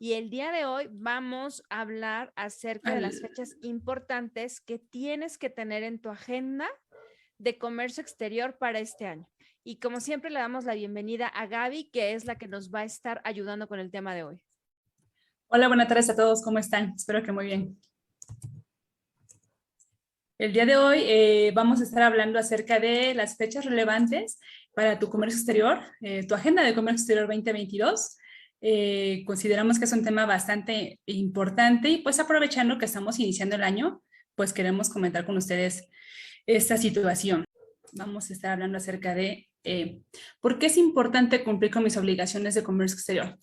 y el día de hoy vamos a hablar acerca de las Al- fechas importantes que tienes que tener en tu agenda de comercio exterior para este año. Y como siempre le damos la bienvenida a Gaby, que es la que nos va a estar ayudando con el tema de hoy. Hola, buenas tardes a todos, ¿cómo están? Espero que muy bien. El día de hoy vamos a estar hablando acerca de las fechas relevantes para tu comercio exterior, tu agenda de comercio exterior 2022. Consideramos que es un tema bastante importante y pues aprovechando que estamos iniciando el año, pues queremos comentar con ustedes esta situación. Vamos a estar hablando acerca de por qué es importante cumplir con mis obligaciones de comercio exterior.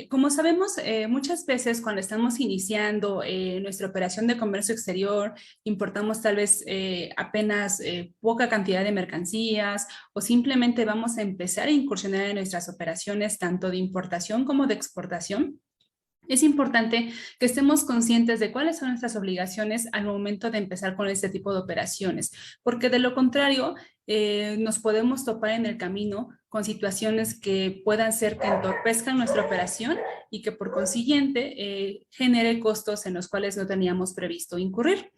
Como sabemos, muchas veces cuando estamos iniciando nuestra operación de comercio exterior, importamos tal vez apenas poca cantidad de mercancías o simplemente vamos a empezar a incursionar en nuestras operaciones tanto de importación como de exportación. Es importante que estemos conscientes de cuáles son nuestras obligaciones al momento de empezar con este tipo de operaciones, porque de lo contrario nos podemos topar en el camino con situaciones que puedan ser que entorpezcan nuestra operación y que por consiguiente genere costos en los cuales no teníamos previsto incurrir.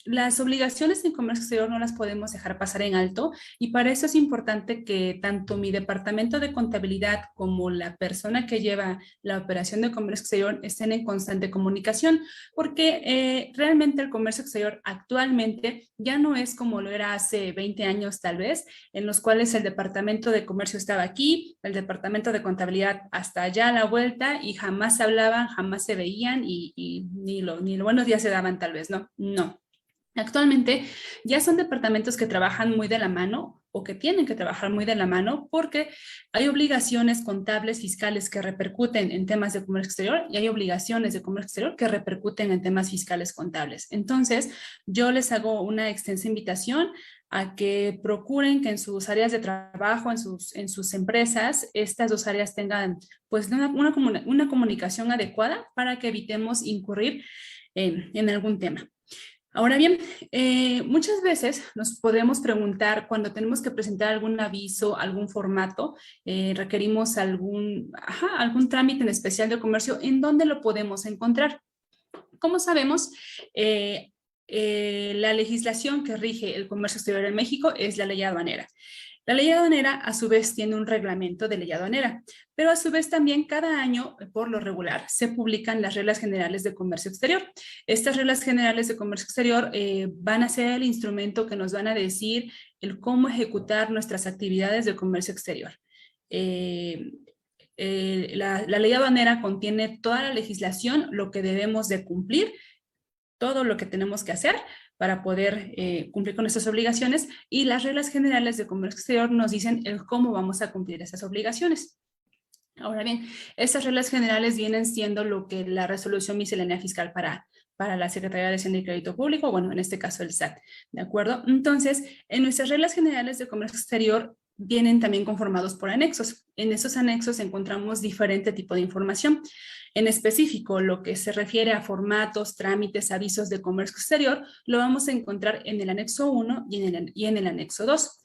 Las obligaciones en comercio exterior no las podemos dejar pasar en alto y para eso es importante que tanto mi departamento de contabilidad como la persona que lleva la operación de comercio exterior estén en constante comunicación, porque realmente el comercio exterior actualmente ya no es como lo era hace 20 años tal vez, en los cuales el departamento de comercio estaba aquí, el departamento de contabilidad hasta allá a la vuelta y jamás se hablaban, jamás se veían y ni los buenos días se daban tal vez, ¿no? No. Actualmente ya son departamentos que trabajan muy de la mano o que tienen que trabajar muy de la mano porque hay obligaciones contables fiscales que repercuten en temas de comercio exterior y hay obligaciones de comercio exterior que repercuten en temas fiscales contables. Entonces, yo les hago una extensa invitación a que procuren que en sus áreas de trabajo, en sus empresas, estas dos áreas tengan pues una comunicación adecuada para que evitemos incurrir en algún tema. Ahora bien, muchas veces nos podemos preguntar cuando tenemos que presentar algún aviso, algún formato, requerimos algún trámite en especial de comercio, ¿en dónde lo podemos encontrar? Como sabemos, la legislación que rige el comercio exterior en México es la ley aduanera. La ley aduanera, a su vez, tiene un reglamento de ley aduanera, pero a su vez también cada año, por lo regular, se publican las reglas generales de comercio exterior. Estas reglas generales de comercio exterior van a ser el instrumento que nos van a decir el cómo ejecutar nuestras actividades de comercio exterior. Eh, la ley aduanera contiene toda la legislación, lo que debemos de cumplir, todo lo que tenemos que hacer para poder cumplir con nuestras obligaciones y las reglas generales de comercio exterior nos dicen el cómo vamos a cumplir esas obligaciones. Ahora bien, estas reglas generales vienen siendo lo que la resolución miscelánea fiscal para la Secretaría de Hacienda y Crédito Público, bueno, en este caso el SAT, ¿de acuerdo? Entonces, en nuestras reglas generales de comercio exterior vienen también conformados por anexos. En esos anexos encontramos diferente tipo de información. En específico, lo que se refiere a formatos, trámites, avisos de comercio exterior, lo vamos a encontrar en el anexo 1 y en el anexo 2.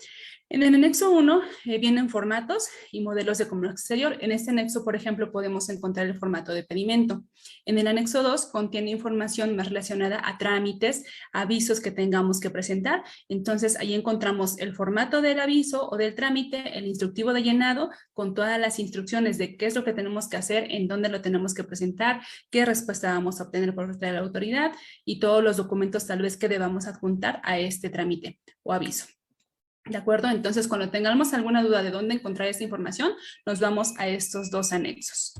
En el anexo 1 vienen formatos y modelos de comercio exterior. En este anexo, por ejemplo, podemos encontrar el formato de pedimento. En el anexo 2 contiene información más relacionada a trámites, avisos que tengamos que presentar. Entonces, ahí encontramos el formato del aviso o del trámite, el instructivo de llenado, con todas las instrucciones de qué es lo que tenemos que hacer, en dónde lo tenemos que presentar, qué respuesta vamos a obtener por parte de la autoridad y todos los documentos tal vez que debamos adjuntar a este trámite o aviso. ¿De acuerdo? Entonces, cuando tengamos alguna duda de dónde encontrar esta información, nos vamos a estos dos anexos.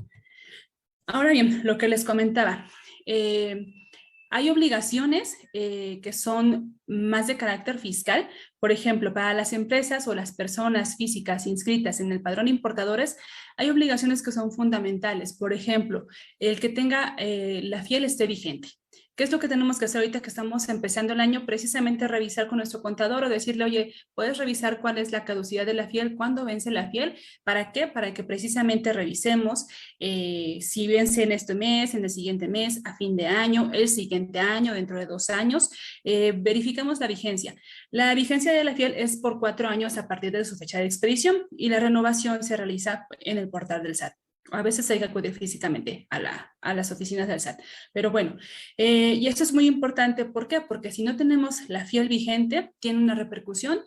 Ahora bien, lo que les comentaba, hay obligaciones que son más de carácter fiscal. Por ejemplo, para las empresas o las personas físicas inscritas en el padrón importadores, hay obligaciones que son fundamentales. Por ejemplo, el que tenga la FIEL esté vigente. ¿Qué es lo que tenemos que hacer ahorita que estamos empezando el año? Precisamente revisar con nuestro contador o decirle, oye, ¿puedes revisar cuál es la caducidad de la FIEL? ¿Cuándo vence la FIEL? ¿Para qué? Para que precisamente revisemos si vence en este mes, en el siguiente mes, a fin de año, el siguiente año, dentro de 2 años. Verificamos la vigencia. La vigencia de la FIEL es por 4 años a partir de su fecha de expedición y la renovación se realiza en el portal del SAT. A veces hay que acudir físicamente a las oficinas del SAT. Pero bueno, y esto es muy importante. ¿Por qué? Porque si no tenemos la FIEL vigente, tiene una repercusión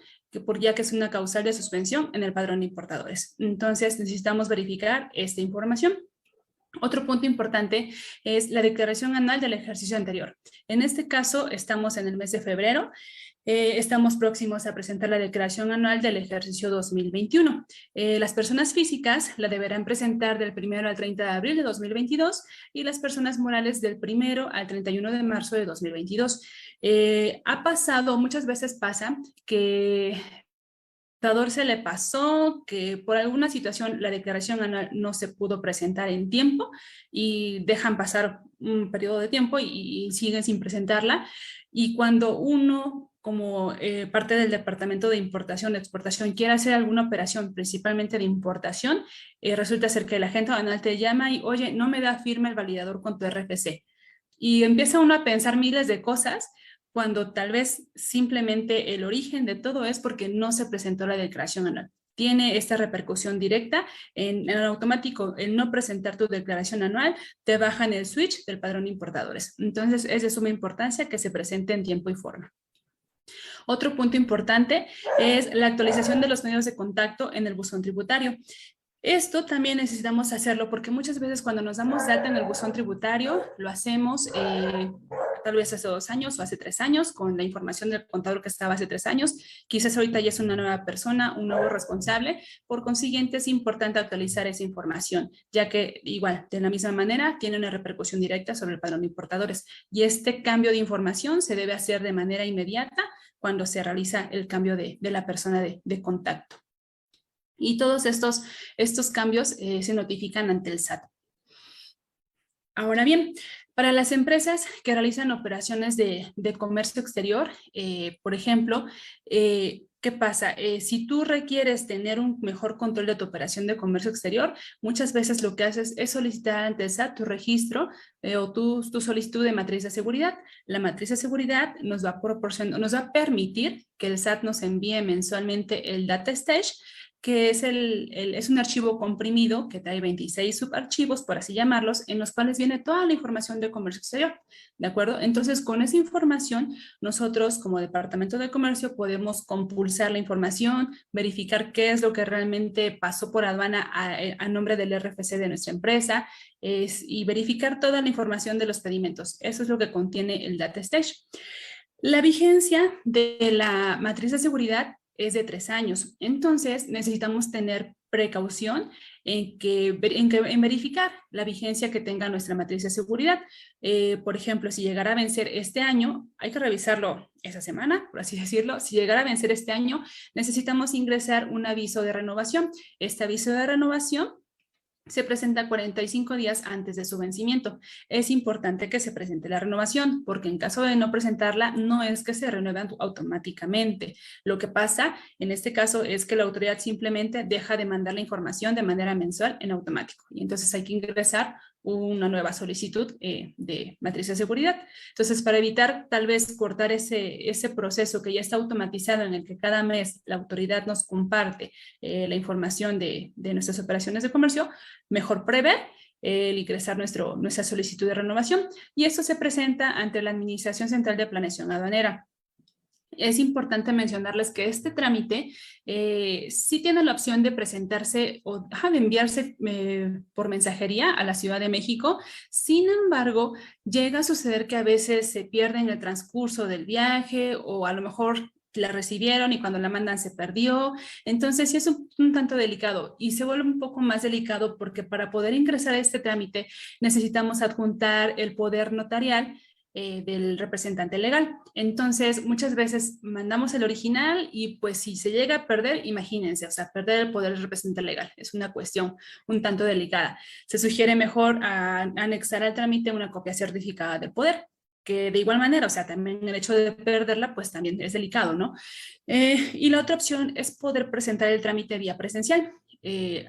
ya que es una causal de suspensión en el padrón de importadores. Entonces, necesitamos verificar esta información. Otro punto importante es la declaración anual del ejercicio anterior. En este caso, estamos en el mes de febrero. Estamos próximos a presentar la declaración anual del ejercicio 2021. Las personas físicas la deberán presentar del 1 al 30 de abril de 2022 y las personas morales del 1 al 31 de marzo de 2022. Muchas veces pasa que se le pasó que por alguna situación la declaración anual no se pudo presentar en tiempo y dejan pasar un periodo de tiempo y siguen sin presentarla. Y cuando uno, como parte del departamento de importación, exportación, quiere hacer alguna operación, principalmente de importación, resulta ser que el agente aduanal te llama y, oye, no me da firma el validador con tu RFC. Y empieza uno a pensar miles de cosas cuando tal vez simplemente el origen de todo es porque no se presentó la declaración anual. Tiene esta repercusión directa en automático. El no presentar tu declaración anual te baja en el switch del padrón de importadores. Entonces, es de suma importancia que se presente en tiempo y forma. Otro punto importante es la actualización de los medios de contacto en el buzón tributario. Esto también necesitamos hacerlo porque muchas veces cuando nos damos de alta en el buzón tributario, lo hacemos tal vez hace 2 años o hace 3 años con la información del contador que estaba hace 3 años. Quizás ahorita ya es una nueva persona, un nuevo responsable. Por consiguiente, es importante actualizar esa información, ya que igual, de la misma manera, tiene una repercusión directa sobre el padrón de importadores. Y este cambio de información se debe hacer de manera inmediata cuando se realiza el cambio de la persona de contacto. Y todos estos cambios se notifican ante el SAT. Ahora bien, para las empresas que realizan operaciones de comercio exterior, por ejemplo, ¿qué pasa? Si tú requieres tener un mejor control de tu operación de comercio exterior, muchas veces lo que haces es solicitar ante el SAT tu registro o tu solicitud de matriz de seguridad. La matriz de seguridad nos va a permitir que el SAT nos envíe mensualmente el data stage, que es un archivo comprimido que trae 26 subarchivos, por así llamarlos, en los cuales viene toda la información de comercio exterior, ¿de acuerdo? Entonces, con esa información, nosotros como Departamento de Comercio podemos compulsar la información, verificar qué es lo que realmente pasó por aduana a nombre del RFC de nuestra empresa y verificar toda la información de los pedimentos. Eso es lo que contiene el Data Stage. La vigencia de la matriz de seguridad es de 3 años. Entonces, necesitamos tener precaución en verificar la vigencia que tenga nuestra matriz de seguridad. Por ejemplo, si llegara a vencer este año, hay que revisarlo esa semana, por así decirlo. Si llegara a vencer este año, necesitamos ingresar un aviso de renovación. Este aviso de renovación se presenta 45 días antes de su vencimiento. Es importante que se presente la renovación, porque en caso de no presentarla, no es que se renueve automáticamente. Lo que pasa en este caso es que la autoridad simplemente deja de mandar la información de manera mensual en automático. Y entonces hay que ingresar una nueva solicitud de matriz de seguridad. Entonces, para evitar tal vez cortar ese proceso que ya está automatizado en el que cada mes la autoridad nos comparte la información de nuestras operaciones de comercio, mejor prever el ingresar nuestra solicitud de renovación, y esto se presenta ante la Administración Central de Planeación Aduanera. Es importante mencionarles que este trámite sí tiene la opción de presentarse o de enviarse por mensajería a la Ciudad de México. Sin embargo, llega a suceder que a veces se pierde en el transcurso del viaje, o a lo mejor la recibieron y cuando la mandan se perdió. Entonces sí es un tanto delicado, y se vuelve un poco más delicado porque para poder ingresar a este trámite necesitamos adjuntar el poder notarial del representante legal. Entonces, muchas veces mandamos el original y pues si se llega a perder, imagínense, o sea, perder el poder del representante legal es una cuestión un tanto delicada. Se sugiere mejor anexar al trámite una copia certificada del poder, que de igual manera, o sea, también el hecho de perderla, pues también es delicado, ¿no? Y la otra opción es poder presentar el trámite vía presencial.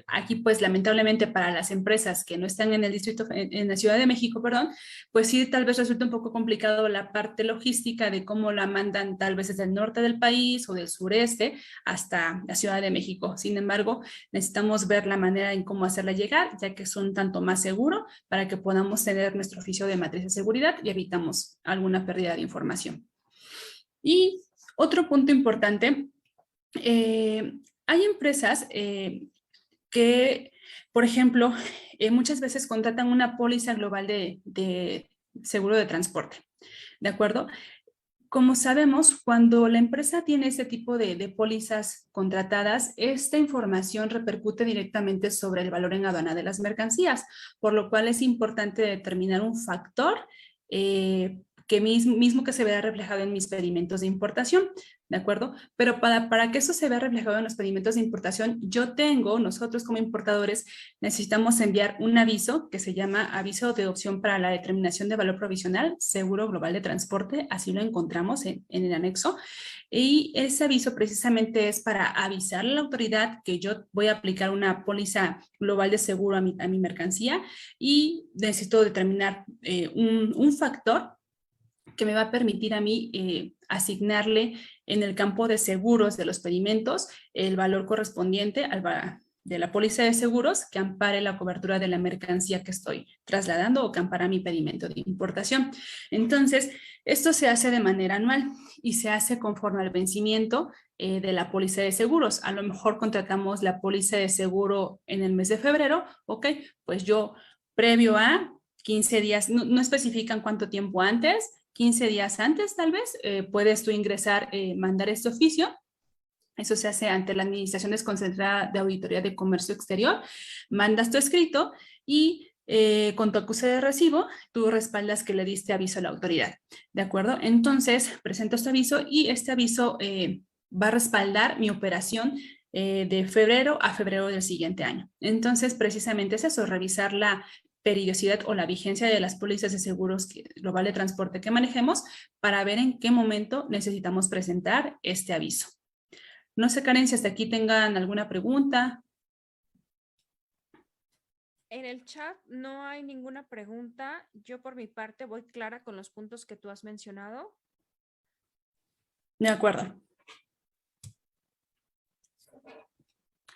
aquí pues lamentablemente para las empresas que no están en el distrito, en la Ciudad de México, perdón, pues sí tal vez resulta un poco complicado la parte logística de cómo la mandan tal vez desde el norte del país o del sureste hasta la Ciudad de México. Sin embargo, necesitamos ver la manera en cómo hacerla llegar, ya que es un tanto más seguro para que podamos tener nuestro oficio de matriz de seguridad y evitamos alguna pérdida de información. Y otro punto importante, hay empresas que, por ejemplo, muchas veces contratan una póliza global de seguro de transporte, ¿de acuerdo? Como sabemos, cuando la empresa tiene este tipo de pólizas contratadas, esta información repercute directamente sobre el valor en aduana de las mercancías, por lo cual es importante determinar un factor que mismo que se vea reflejado en mis pedimentos de importación, ¿de acuerdo? Pero para que eso se vea reflejado en los pedimentos de importación, nosotros como importadores, necesitamos enviar un aviso que se llama aviso de opción para la determinación de valor provisional, seguro global de transporte, así lo encontramos en el anexo. Y ese aviso precisamente es para avisarle a la autoridad que yo voy a aplicar una póliza global de seguro a mi mercancía y necesito determinar un factor que me va a permitir a mí asignarle en el campo de seguros de los pedimentos el valor correspondiente de la póliza de seguros que ampare la cobertura de la mercancía que estoy trasladando o que ampara mi pedimento de importación. Entonces, esto se hace de manera anual y se hace conforme al vencimiento de la póliza de seguros. A lo mejor contratamos la póliza de seguro en el mes de febrero, ok, pues yo previo a 15 días, no especifican cuánto tiempo antes, 15 días antes tal vez, puedes tú ingresar, mandar este oficio. Eso se hace ante la Administración Desconcentrada de Auditoría de Comercio Exterior. Mandas tu escrito y con tu acuse de recibo, tú respaldas que le diste aviso a la autoridad. ¿De acuerdo? Entonces, presento este aviso y este aviso va a respaldar mi operación de febrero a febrero del siguiente año. Entonces, precisamente es eso, revisar la periodicidad o la vigencia de las pólizas de seguros global de transporte que manejemos para ver en qué momento necesitamos presentar este aviso. No sé, Karen, si hasta aquí tengan alguna pregunta. En el chat no hay ninguna pregunta. Yo por mi parte voy clara con los puntos que tú has mencionado. De acuerdo.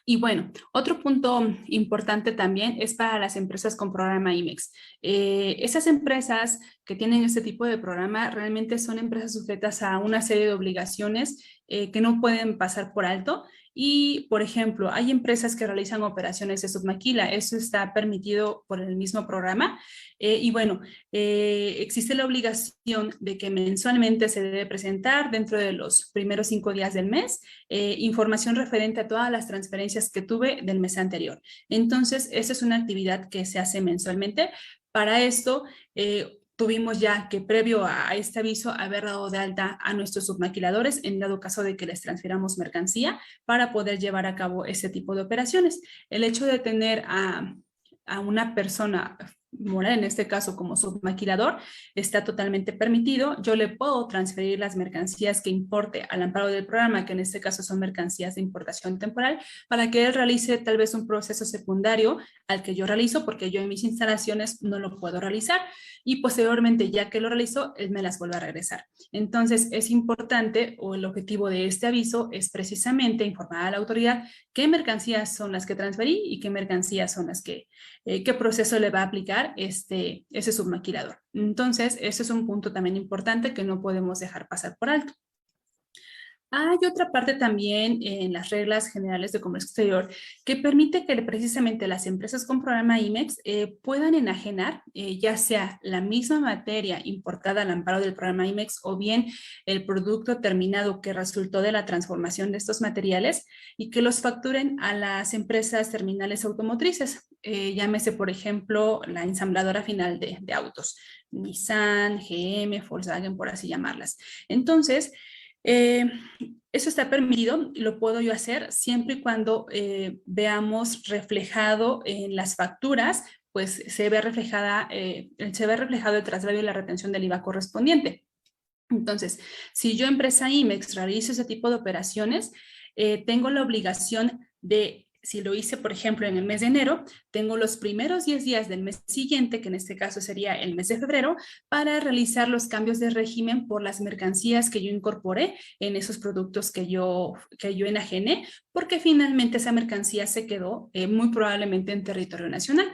Y bueno, otro punto importante también es para las empresas con programa IMEX. Esas empresas que tienen este tipo de programa realmente son empresas sujetas a una serie de obligaciones que no pueden pasar por alto. Y, por ejemplo, hay empresas que realizan operaciones de submaquila. Eso está permitido por el mismo programa. Y bueno, existe la obligación de que mensualmente se debe presentar dentro de los primeros 5 días del mes información referente a todas las transferencias que tuve del mes anterior. Entonces, esa es una actividad que se hace mensualmente. Para esto, tuvimos ya que previo a este aviso haber dado de alta a nuestros submaquiladores en dado caso de que les transfiramos mercancía para poder llevar a cabo ese tipo de operaciones. El hecho de tener a una persona moral, en este caso como submaquilador, está totalmente permitido. Yo le puedo transferir las mercancías que importe al amparo del programa, que en este caso son mercancías de importación temporal, para que él realice tal vez un proceso secundario al que yo realizo, porque yo en mis instalaciones no lo puedo realizar, y posteriormente, ya que lo realizo, él me las vuelve a regresar. Entonces, es importante, o el objetivo de este aviso es precisamente informar a la autoridad qué mercancías son las que transferí y qué mercancías son las que, qué proceso le va a aplicar ese submaquilador. Entonces, ese es un punto también importante que no podemos dejar pasar por alto. Hay otra parte también en las reglas generales de comercio exterior que permite que precisamente las empresas con programa IMEX puedan enajenar ya sea la misma materia importada al amparo del programa IMEX o bien el producto terminado que resultó de la transformación de estos materiales y que los facturen a las empresas terminales automotrices. Llámese, por ejemplo, la ensambladora final de autos, Nissan, GM, Volkswagen, por así llamarlas. Entonces, eso está permitido, lo puedo yo hacer siempre y cuando veamos reflejado en las facturas, pues se ve reflejado el traslado y la retención del IVA correspondiente. Entonces, si yo, empresa IMEX, realizo ese tipo de operaciones, tengo la obligación de Si lo hice, por ejemplo, en el mes de enero, tengo los primeros 10 días del mes siguiente, que en este caso sería el mes de febrero, para realizar los cambios de régimen por las mercancías que yo incorporé en esos productos que yo enajené, porque finalmente esa mercancía se quedó muy probablemente en territorio nacional.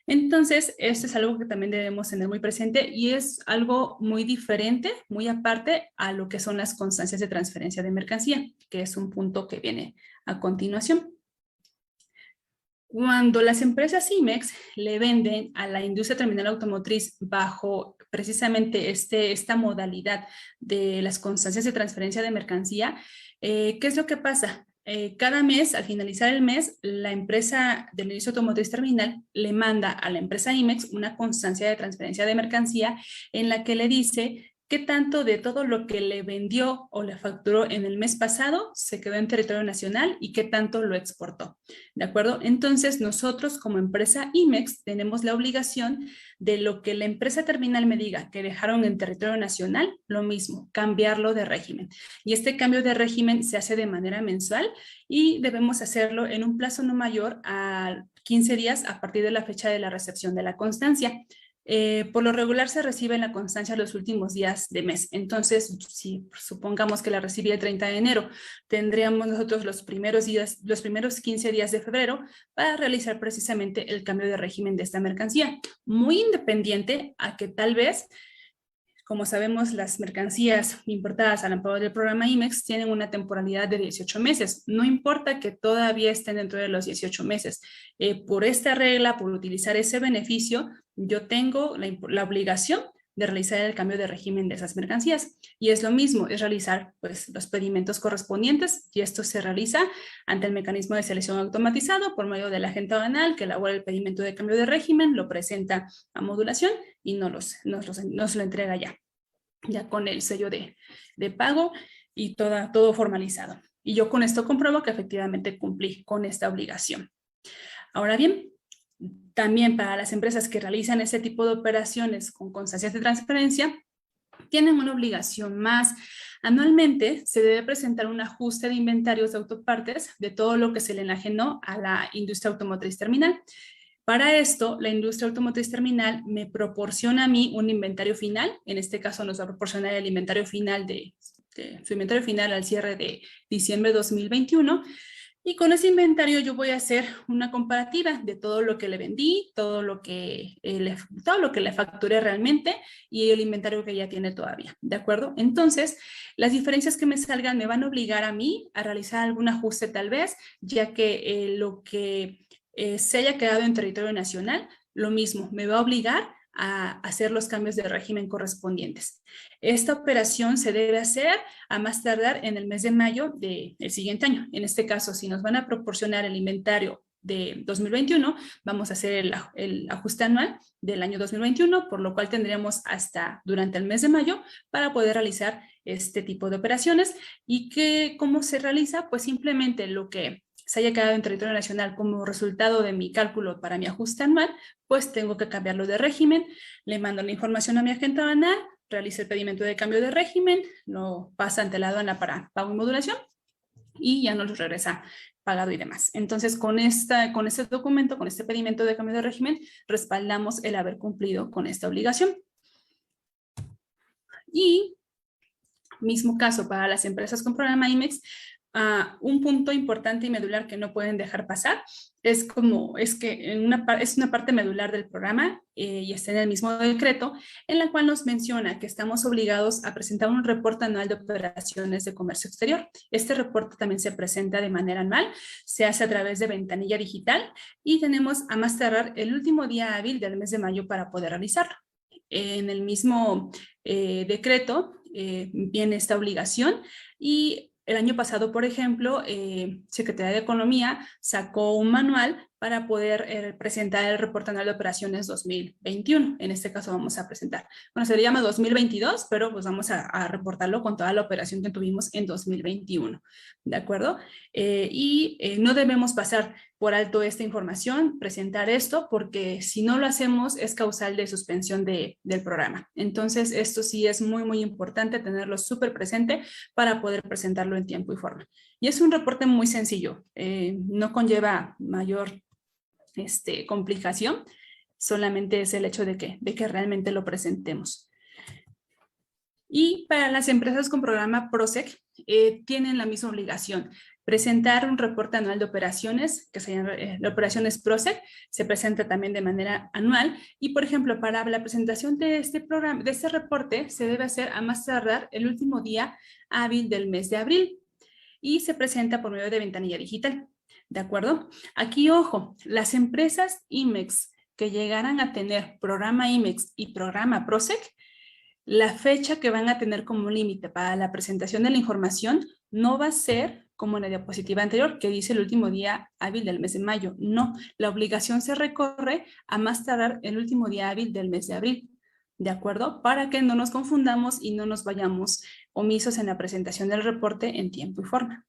Entonces, esto es algo que también debemos tener muy presente y es algo muy diferente, muy aparte a lo que son las constancias de transferencia de mercancía, que es un punto que viene a continuación. Cuando las empresas IMEX le venden a la industria terminal automotriz bajo precisamente esta modalidad de las constancias de transferencia de mercancía, ¿qué es lo que pasa? Cada mes, al finalizar el mes, la empresa del industria automotriz terminal le manda a la empresa IMEX una constancia de transferencia de mercancía en la que le dice qué tanto de todo lo que le vendió o le facturó en el mes pasado se quedó en territorio nacional y qué tanto lo exportó. ¿De acuerdo? Entonces, nosotros como empresa IMEX tenemos la obligación de lo que la empresa terminal me diga que dejaron en territorio nacional, lo mismo, cambiarlo de régimen. Y este cambio de régimen se hace de manera mensual y debemos hacerlo en un plazo no mayor a 15 días a partir de la fecha de la recepción de la constancia. Por lo regular se recibe la constancia los últimos días de mes. Entonces, si supongamos que la recibí el 30 de enero, tendríamos nosotros los primeros 15 días de febrero para realizar precisamente el cambio de régimen de esta mercancía. Muy independiente a que tal vez, como sabemos, las mercancías importadas al amparo del programa IMEX tienen una temporalidad de 18 meses. No importa que todavía estén dentro de los 18 meses. Por esta regla, por utilizar ese beneficio, yo tengo la obligación de realizar el cambio de régimen de esas mercancías. Y es lo mismo, es realizar pues, los pedimentos correspondientes y esto se realiza ante el mecanismo de selección automatizado por medio del agente aduanal que elabora el pedimento de cambio de régimen, lo presenta a modulación y nos lo entrega ya con el sello de pago y todo formalizado. Y yo con esto compruebo que efectivamente cumplí con esta obligación. Ahora bien, también para las empresas que realizan este tipo de operaciones con constancias de transferencia, tienen una obligación más. Anualmente se debe presentar un ajuste de inventarios de autopartes de todo lo que se le enajenó a la industria automotriz terminal. Para esto, la industria automotriz terminal me proporciona a mí un inventario final. En este caso nos va a proporcionar el inventario final su inventario final al cierre de diciembre de 2021. Y con ese inventario yo voy a hacer una comparativa de todo lo que le vendí, todo lo que le facturé realmente y el inventario que ya tiene todavía, ¿de acuerdo? Entonces, las diferencias que me salgan me van a obligar a mí a realizar algún ajuste tal vez, ya que lo que se haya quedado en territorio nacional, lo mismo, me va a obligar a hacer los cambios de régimen correspondientes. Esta operación se debe hacer a más tardar en el mes de mayo del siguiente año. En este caso, si nos van a proporcionar el inventario de 2021, vamos a hacer el ajuste anual del año 2021, por lo cual tendríamos hasta durante el mes de mayo para poder realizar este tipo de operaciones. ¿Y cómo se realiza? Pues simplemente lo que se haya quedado en territorio nacional como resultado de mi cálculo para mi ajuste anual, pues tengo que cambiarlo de régimen, le mando la información a mi agente aduanal, realiza el pedimento de cambio de régimen, lo pasa ante la aduana para pago y modulación y ya nos lo regresa pagado y demás. Entonces, con este documento, con este pedimento de cambio de régimen, respaldamos el haber cumplido con esta obligación. Y mismo caso para las empresas con programa IMEX, un punto importante y medular que no pueden dejar pasar es que es una parte medular del programa y está en el mismo decreto, en la cual nos menciona que estamos obligados a presentar un reporte anual de operaciones de comercio exterior. Este reporte también se presenta de manera anual, se hace a través de ventanilla digital y tenemos a más tardar el último día hábil del mes de mayo para poder realizarlo. En el mismo decreto viene esta obligación y el año pasado, por ejemplo, Secretaría de Economía sacó un manual para poder presentar el reporte anual de operaciones 2021. En este caso vamos a presentar, bueno, se le llama 2022, pero pues vamos a reportarlo con toda la operación que tuvimos en 2021, ¿de acuerdo? No debemos pasar por alto esta información, presentar esto, porque si no lo hacemos es causal de suspensión del programa. Entonces, esto sí es muy, muy importante tenerlo súper presente para poder presentarlo en tiempo y forma. Y es un reporte muy sencillo, no conlleva mayor complicación, solamente es el hecho de que realmente lo presentemos. Y para las empresas con programa PROSEC, tienen la misma obligación, presentar un reporte anual de operaciones, que se llama de operaciones PROSEC, se presenta también de manera anual, y por ejemplo, para la presentación de este programa, de este reporte, se debe hacer a más tardar el último día hábil del mes de abril, y se presenta por medio de ventanilla digital, ¿de acuerdo? Aquí, ojo, las empresas IMEX que llegaran a tener programa IMEX y programa PROSEC, la fecha que van a tener como límite para la presentación de la información no va a ser como en la diapositiva anterior, que dice el último día hábil del mes de mayo. No, la obligación se recorre a más tardar el último día hábil del mes de abril, ¿de acuerdo? Para que no nos confundamos y no nos vayamos omisos en la presentación del reporte en tiempo y forma.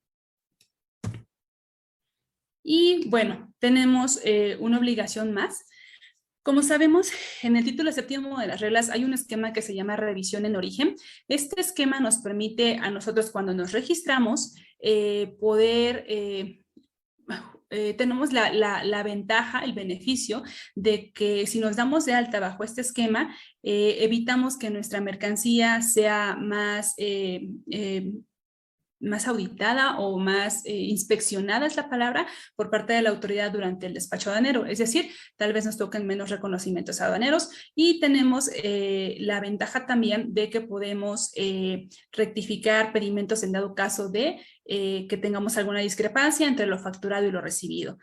Y bueno, tenemos una obligación más. Como sabemos, en el título séptimo de las reglas hay un esquema que se llama revisión en origen. Este esquema nos permite a nosotros, cuando nos registramos, tenemos la ventaja, el beneficio de que si nos damos de alta bajo este esquema, evitamos que nuestra mercancía sea más auditada o más inspeccionada, es la palabra, por parte de la autoridad durante el despacho aduanero. Es decir, tal vez nos toquen menos reconocimientos aduaneros y tenemos la ventaja también de que podemos rectificar pedimentos en dado caso de que tengamos alguna discrepancia entre lo facturado y lo recibido.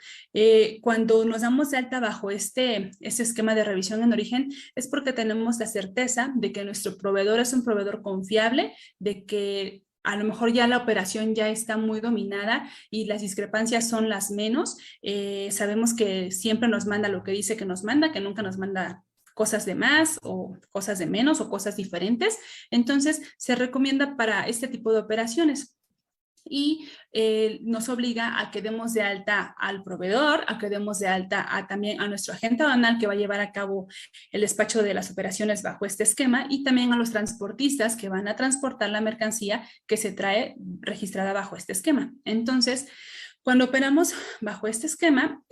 Cuando nos damos de alta bajo este esquema de revisión en origen, es porque tenemos la certeza de que nuestro proveedor es un proveedor confiable, de que a lo mejor ya la operación ya está muy dominada y las discrepancias son las menos. Sabemos que siempre nos manda lo que dice que nos manda, que nunca nos manda cosas de más o cosas de menos o cosas diferentes. Entonces, se recomienda para este tipo de operaciones. Y nos obliga a que demos de alta al proveedor, a que demos de alta también a nuestro agente aduanal que va a llevar a cabo el despacho de las operaciones bajo este esquema y también a los transportistas que van a transportar la mercancía que se trae registrada bajo este esquema. Entonces, cuando operamos bajo este esquema,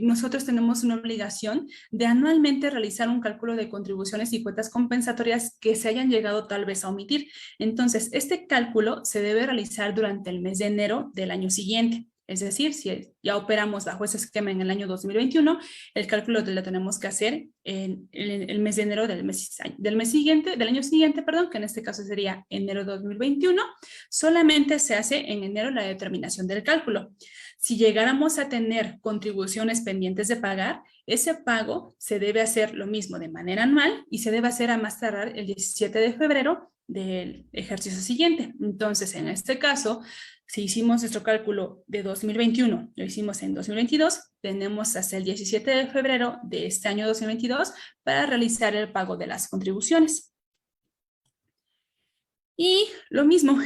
nosotros tenemos una obligación de anualmente realizar un cálculo de contribuciones y cuotas compensatorias que se hayan llegado tal vez a omitir. Entonces, este cálculo se debe realizar durante el mes de enero del año siguiente. Es decir, si ya operamos bajo ese esquema en el año 2021, el cálculo lo tenemos que hacer en el mes de enero del año siguiente, perdón, que en este caso sería enero 2021. Solamente se hace en enero la determinación del cálculo. Si llegáramos a tener contribuciones pendientes de pagar, ese pago se debe hacer lo mismo de manera anual y se debe hacer a más tardar el 17 de febrero del ejercicio siguiente. Entonces, en este caso, si hicimos nuestro cálculo de 2021, lo hicimos en 2022, tenemos hasta el 17 de febrero de este año 2022 para realizar el pago de las contribuciones. Y lo mismo,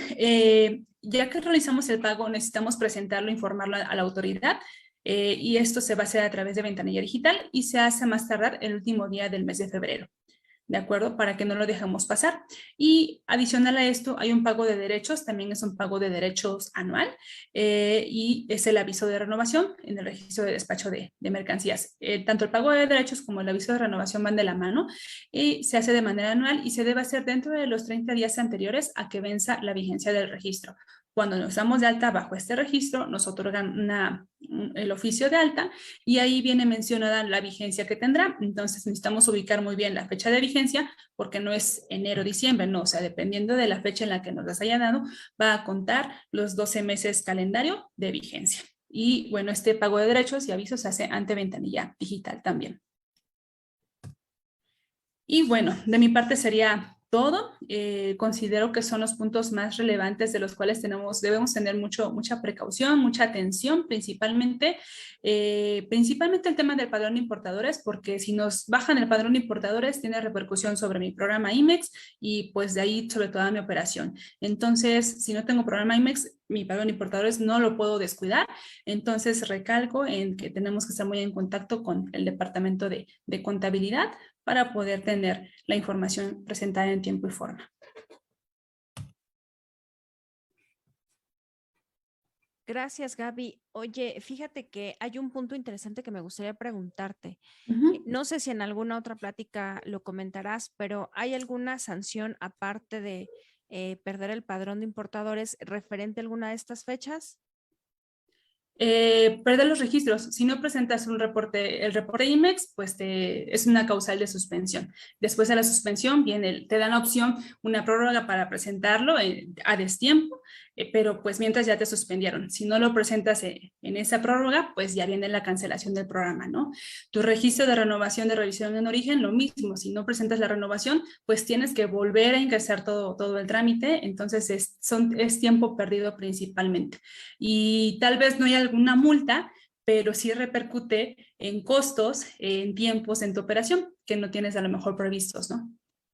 ya que realizamos el pago, necesitamos presentarlo, informarlo a la autoridad y esto se va a hacer a través de ventanilla digital y se hace a más tardar el último día del mes de febrero. ¿De acuerdo? Para que no lo dejemos pasar. Y adicional a esto, hay un pago de derechos, también es un pago de derechos anual y es el aviso de renovación en el registro de despacho de mercancías. Tanto el pago de derechos como el aviso de renovación van de la mano y se hace de manera anual y se debe hacer dentro de los 30 días anteriores a que venza la vigencia del registro. Cuando nos damos de alta bajo este registro, nos otorgan el oficio de alta y ahí viene mencionada la vigencia que tendrá. Entonces necesitamos ubicar muy bien la fecha de vigencia porque no es enero-diciembre, no, o sea, dependiendo de la fecha en la que nos las haya dado, va a contar los 12 meses calendario de vigencia. Y bueno, este pago de derechos y avisos se hace ante ventanilla digital también. Y bueno, de mi parte sería todo. Considero que son los puntos más relevantes de los cuales debemos tener mucha precaución, mucha atención, principalmente el tema del padrón de importadores, porque si nos bajan el padrón de importadores tiene repercusión sobre mi programa IMEX y pues de ahí sobre toda mi operación. Entonces, si no tengo programa IMEX, mi padrón de importadores no lo puedo descuidar. Entonces, recalco en que tenemos que estar muy en contacto con el departamento de contabilidad para poder tener la información presentada en tiempo y forma. Gracias, Gaby. Oye, fíjate que hay un punto interesante que me gustaría preguntarte. No sé si en alguna otra plática lo comentarás, pero ¿hay alguna sanción aparte de perder el padrón de importadores referente a alguna de estas fechas? Perder los registros. Si no presentas el reporte IMEX, pues es una causal de suspensión. Después de la suspensión te dan opción una prórroga para presentarlo a destiempo, pero pues mientras ya te suspendieron. Si no lo presentas en esa prórroga, pues ya viene la cancelación del programa, ¿no? Tu registro de renovación de revisión en origen, lo mismo. Si no presentas la renovación, pues tienes que volver a ingresar todo el trámite. Entonces es tiempo perdido principalmente. Y tal vez no haya alguna multa, pero sí repercute en costos, en tiempos, en tu operación, que no tienes a lo mejor previstos, ¿no?